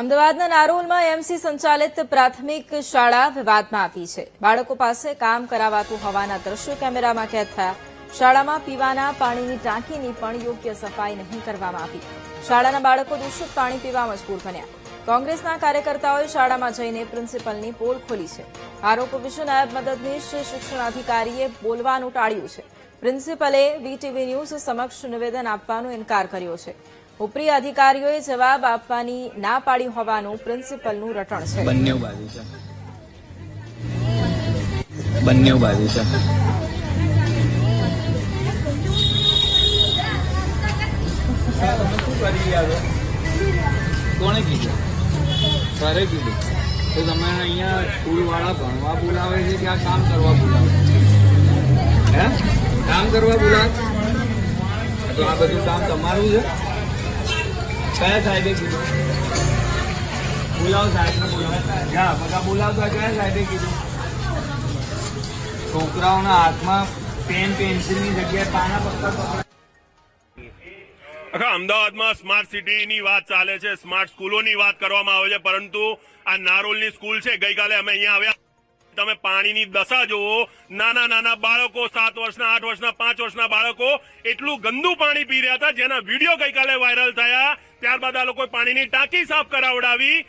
અમદાવાદના નારોલમાં એમસી સંચાલિત પ્રાથમિક શાળા વિવાદમાં આવી છે। બાળકો પાસે કામ કરાવાતું હોવાના દ્રશ્યો કેમેરામાં કેદ થયા। શાળામાં પીવાના પાણીની ટાંકીની પણ યોગ્ય સફાઈ નહીં કરવામાં આવી। શાળાના બાળકો દૂષિત પાણી પીવા મજબૂર બન્યા। કોંગ્રેસના કાર્યકર્તાઓએ શાળામાં જઈને પ્રિન્સિપલની પોલ ખોલી છે। આરોપો વિશે નાયબ મદદનીશ શિક્ષણાધિકારીએ બોલવાનું ટાળ્યું છે। પ્રિન્સિપલે વીટીવી ન્યૂઝ સમક્ષ નિવેદન આપવાનો ઇનકાર કર્યો છે। ઉપરી અધિકારીઓએ જવાબ આપવાની ના પાડી હોવાનું પ્રિન્સિપલનું રટણ છે। બંને બાજુ છે। કોણે કીધું? સરે કીધું તો તમે અહીંયા સ્કૂલ વાળા ભણવા બોલાવે છે કે આ કામ કરવા બોલાવે? હે, કામ કરવા બોલાવે તો આ બધું કામ તમારું છે? કયા સાહેબે કીધું? બોલાવો સાહેબને, બોલાવો જા બધા બોલાવતો કયા સાહેબે કીધું? છોકરાઓના હાથમાં પેન પેન્સિલની જગ્યાએ પાના પત્તા પકડા। આખા અમદાવાદમાં સ્માર્ટ સિટીની વાત ચાલે છે, સ્માર્ટ સ્કૂલોની વાત કરવામાં આવે છે, પરંતુ આ નારોલની સ્કૂલ છે, ગઈકાલે અમે અહીંયા આવ્યા, તમે પાણીની દશા જુઓ। નાના બાળકો 7 વર્ષના, 8 વર્ષના, 5 વર્ષના બાળકો એટલું ગંદુ પાણી પી રહ્યા હતા, જેના વિડીયો ગઈકાલે વાયરલ થયા। ત્યારબાદ આ લોકોએ પાણીની ટાંકી સાફ કરાવડાવી।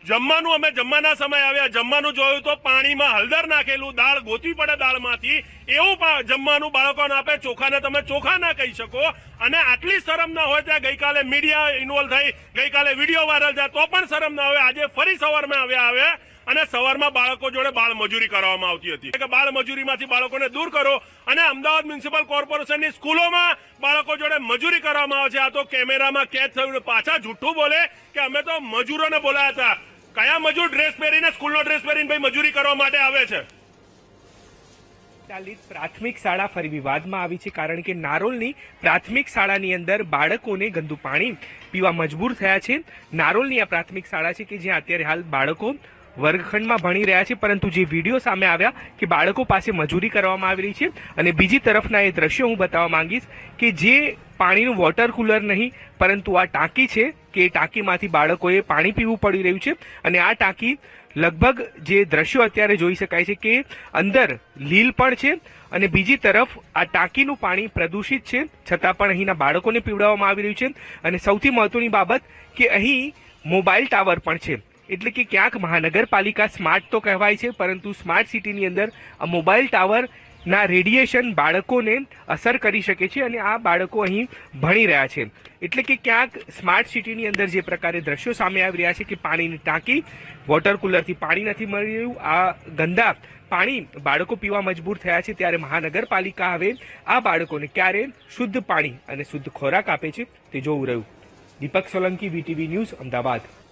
જમવાનું અમે જમવાના સમય આવ્યા, જમવાનું જોયું તો પાણીમાં હળદર નાખેલું, દાળ ગોતવી પડે દાળમાંથી, એવું જમવાનું બાળકોને આપે। ચોખાને તમે ચોખા ના કહી શકો, અને આટલી શરમ ના હોય ત્યાં ગઈકાલે મીડિયા ઇન્વોલ્વ થઈ, ગઈકાલે વિડીયો વાયરલ થયા તો પણ શરમ ના હોય। આજે ફરી સવારમાં આવ્યા અને સવારમાં બાળકો જોડે બાળ મજૂરી કરવામાં આવતી હતી કે બાળ મજૂરીમાંથી બાળકોને દૂર કરો, અને અમદાવાદ મ્યુનિસિપલ કોર્પોરેશનની સ્કૂલોમાં બાળકો જોડે મજૂરી કરવામાં આવે છે। આ તો કેમેરામાં કેદ થયું, પાછા જૂઠું બોલે કે અમે તો મજૂરોને બોલાયા હતા। કયા મજૂર ડ્રેસ પહેરીને, સ્કૂલનો ડ્રેસ પહેરીને ભાઈ મજૂરી કરવા માટે આવે છે? ચાલિત પ્રાથમિક શાળા ફરી વિવાદમાં આવી છે, કારણ કે નારોલની પ્રાથમિક શાળાની અંદર બાળકોને ગંદુ પાણી પીવા મજબૂર થયા છે। નારોલની આ પ્રાથમિક શાળા છે કે જ્યાં અત્યારે હાલ બાળકો વર્ગખંડમાં ભણી રહ્યા છે, પરંતુ જે વિડીયો સામે આવ્યા કે બાળકો પાસે મજૂરી કરવામાં આવી રહી છે, અને બીજી તરફના એ દ્રશ્યો હું બતાવવા માંગીશ કે જે પાણીનું વોટર કુલર નહીં, પરંતુ આ ટાંકી છે કે એ ટાંકીમાંથી બાળકોએ પાણી પીવું પડી રહ્યું છે। અને આ ટાંકી લગભગ જે દ્રશ્યો અત્યારે જોઈ શકાય છે કે અંદર લીલ પણ છે, અને બીજી તરફ આ ટાંકીનું પાણી પ્રદૂષિત છે, છતાં પણ અહીંના બાળકોને પીવડાવવામાં આવી રહ્યું છે। અને સૌથી મહત્વની બાબત કે અહીં મોબાઈલ ટાવર પણ છે, એટલે કે ક્યાંક મહાનગરપાલિકા સ્માર્ટ તો કહેવાય છે, પરંતુ સ્માર્ટ સિટીની અંદર આ મોબાઈલ ટાવર ના રેડિયેશન બાળકોને અસર કરી શકે છે, અને આ બાળકો અહીં ભણી રહ્યા છે। એટલે કે ક્યાંક સ્માર્ટ સિટીની અંદર જે પ્રકારે દ્રશ્યો સામે આવી રહ્યા છે કે પાણીની ટાંકી, વોટર કુલરથી પાણી નથી મળી રહ્યું, આ ગંદા પાણી બાળકો પીવા મજબૂર થયા છે, ત્યારે મહાનગરપાલિકા હવે આ બાળકોને ક્યારે શુદ્ધ પાણી અને શુદ્ધ ખોરાક આપે છે તે જોવું રહ્યું। દીપક સોલંકી, વીટીવી ન્યૂઝ, અમદાવાદ।